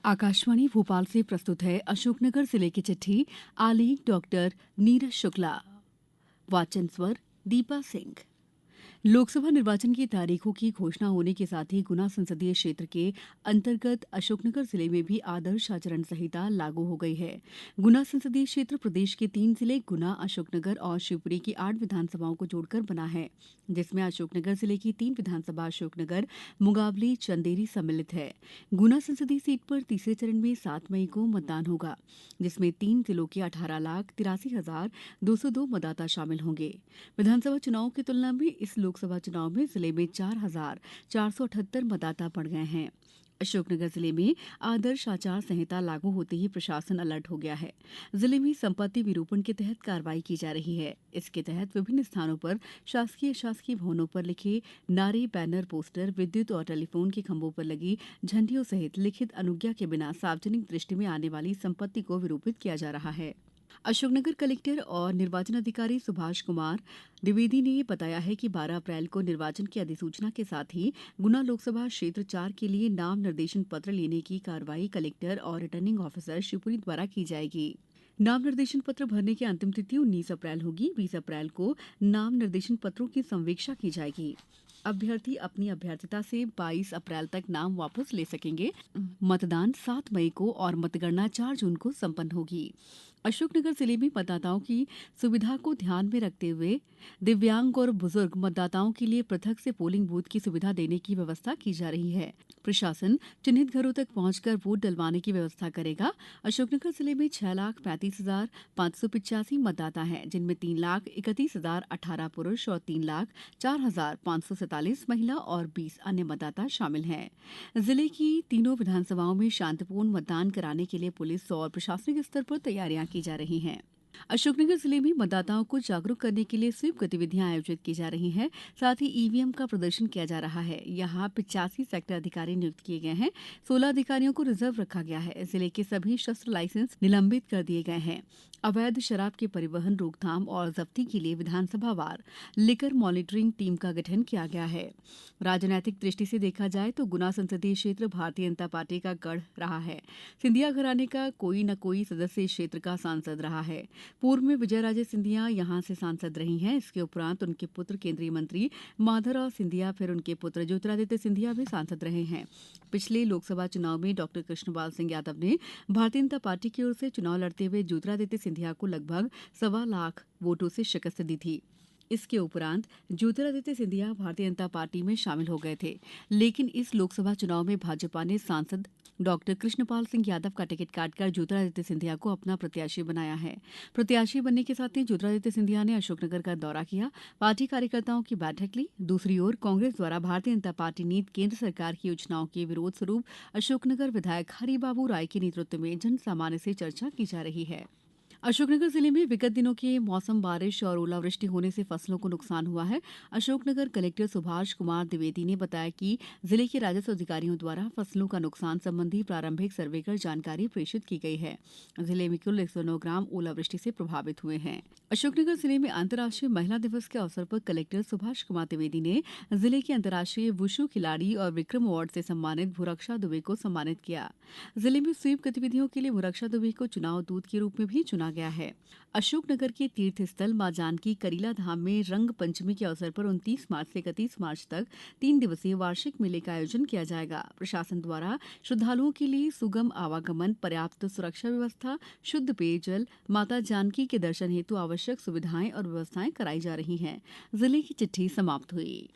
आकाशवाणी भोपाल से प्रस्तुत है अशोकनगर जिले की चिट्ठी। आलेख डॉक्टर नीरज शुक्ला। वाचन स्वर दीपा सिंह। लोकसभा निर्वाचन की तारीखों की घोषणा होने के साथ ही गुना संसदीय क्षेत्र के अंतर्गत अशोकनगर जिले में भी आदर्श आचरण संहिता लागू हो गई है। गुना संसदीय क्षेत्र प्रदेश के 3 जिले गुना, अशोकनगर और शिवपुरी की 8 विधानसभाओं को जोड़कर बना है, जिसमें अशोकनगर जिले की 3 विधानसभा अशोकनगर, मुंगावली, चंदेरी सम्मिलित है। गुना संसदीय सीट पर तीसरे चरण में 7 मई को मतदान होगा, जिसमें 3 जिलों के 18,83,202 मतदाता शामिल होंगे। विधानसभा चुनाव की तुलना में इस लोकसभा चुनाव में जिले में 4,478 मतदाता बढ़ गए हैं। अशोकनगर जिले में आदर्श आचार संहिता लागू होते ही प्रशासन अलर्ट हो गया है। जिले में संपत्ति विरूपण के तहत कार्रवाई की जा रही है। इसके तहत विभिन्न स्थानों पर शासकीय अशासकीय भवनों पर लिखे नारे, बैनर, पोस्टर, विद्युत और टेलीफोन के खंभों पर लगी झंडियों सहित लिखित अनुज्ञा के बिना सार्वजनिक दृष्टि में आने वाली संपत्ति को विरूपित किया जा रहा है। अशोकनगर कलेक्टर और निर्वाचन अधिकारी सुभाष कुमार द्विवेदी ने बताया है कि 12 अप्रैल को निर्वाचन की अधिसूचना के साथ ही गुना लोकसभा क्षेत्र 4 के लिए नाम निर्देशन पत्र लेने की कार्रवाई कलेक्टर और रिटर्निंग ऑफिसर शिवपुरी द्वारा की जाएगी। नाम निर्देशन पत्र भरने की अंतिम तिथि 19 अप्रैल होगी। 20 अप्रैल को नाम निर्देशन पत्रों की संवीक्षा की जाएगी। अभ्यर्थी अपनी अभ्यर्थिता से 22 अप्रैल तक नाम वापस ले सकेंगे। मतदान 7 मई को और मतगणना 4 जून को संपन्न होगी। अशोकनगर जिले में मतदाताओं की सुविधा को ध्यान में रखते हुए दिव्यांग और बुजुर्ग मतदाताओं के लिए पृथक से पोलिंग बूथ की सुविधा देने की व्यवस्था की जा रही है। प्रशासन चिन्हित घरों तक पहुंचकर वोट डलवाने की व्यवस्था करेगा। अशोकनगर जिले में 6,35,585 मतदाता हैं, जिनमें 3,31,018 पुरुष और 3,04,547 महिला और 20 अन्य मतदाता शामिल हैं। जिले की तीनों विधानसभाओं में शांतिपूर्ण मतदान कराने के लिए पुलिस और प्रशासनिक स्तर पर तैयारियां की जा रही हैं। अशोकनगर जिले में मतदाताओं को जागरूक करने के लिए स्वीप गतिविधियां आयोजित की जा रही हैं। साथ ही ईवीएम का प्रदर्शन किया जा रहा है। यहां 85 सेक्टर अधिकारी नियुक्त किए गए हैं। 16 अधिकारियों को रिजर्व रखा गया है। जिले के सभी शस्त्र लाइसेंस निलंबित कर दिए गए हैं। अवैध शराब के परिवहन, रोकथाम और जब्ती के लिए विधानसभावार लिकर मॉनिटरिंग टीम का गठन किया गया है। राजनैतिक दृष्टि से देखा जाए तो गुना संसदीय क्षेत्र भारतीय जनता पार्टी का गढ़ रहा है। सिंधिया घराने का कोई न कोई सदस्य इस क्षेत्र का सांसद रहा है। पूर्व में विजय राजे सिंधिया यहां से सांसद रही हैं। इसके उपरांत उनके पुत्र केंद्रीय मंत्री माधवराव सिंधिया, फिर उनके पुत्र ज्योतिरादित्य सिंधिया भी सांसद रहे हैं। पिछले लोकसभा चुनाव में डॉक्टर कृष्णपाल सिंह यादव ने भारतीय जनता पार्टी की ओर से चुनाव लड़ते हुए ज्योतिरादित्य सिंधिया को लगभग 1.25 लाख वोटों से शिकस्त दी थी। इसके उपरांत ज्योतिरादित्य सिंधिया भारतीय जनता पार्टी में शामिल हो गए थे, लेकिन इस लोकसभा चुनाव में भाजपा ने सांसद डॉक्टर कृष्णपाल सिंह यादव का टिकट काटकर ज्योतिरादित्य सिंधिया को अपना प्रत्याशी बनाया है। प्रत्याशी बनने के साथ ही ज्योतिरादित्य सिंधिया ने अशोकनगर का दौरा किया, पार्टी कार्यकर्ताओं की बैठक ली। दूसरी ओर कांग्रेस द्वारा भारतीय जनता पार्टी नीत केंद्र सरकार की योजनाओं के विरोध स्वरूप अशोकनगर विधायक हरिबाबू राय के नेतृत्व में जन सामान्य से चर्चा की जा रही है। अशोकनगर जिले में विगत दिनों के मौसम बारिश और ओलावृष्टि होने से फसलों को नुकसान हुआ है। अशोकनगर कलेक्टर सुभाष कुमार द्विवेदी ने बताया कि जिले के राजस्व अधिकारियों द्वारा फसलों का नुकसान संबंधी प्रारंभिक सर्वे कर जानकारी प्रेषित की गई है। जिले में कुल 109 ग्राम ओलावृष्टि से प्रभावित हुए हैं। अशोकनगर जिले में अंतर्राष्ट्रीय महिला दिवस के अवसर पर कलेक्टर सुभाष कुमार द्विवेदी ने जिले के अंतर्राष्ट्रीय वुशु खिलाड़ी और विक्रम अवार्ड से सम्मानित भूरक्षा दुबे को सम्मानित किया। जिले में स्वीप गतिविधियों के लिए भूरक्षा दुबे को चुनाव दूत के रूप में भी चुना गया है। अशोकनगर के तीर्थ स्थल मां जानकी करीला धाम में रंग पंचमी के अवसर पर 29 मार्च से 31 मार्च तक 3 दिवसीय वार्षिक मेले का आयोजन किया जाएगा। प्रशासन द्वारा श्रद्धालुओं के लिए सुगम आवागमन, पर्याप्त सुरक्षा व्यवस्था, शुद्ध पेयजल, माता जानकी के दर्शन हेतु आवश्यक सुविधाएं और व्यवस्थाएं कराई जा रही हैं। जिले की चिट्ठी समाप्त हुई।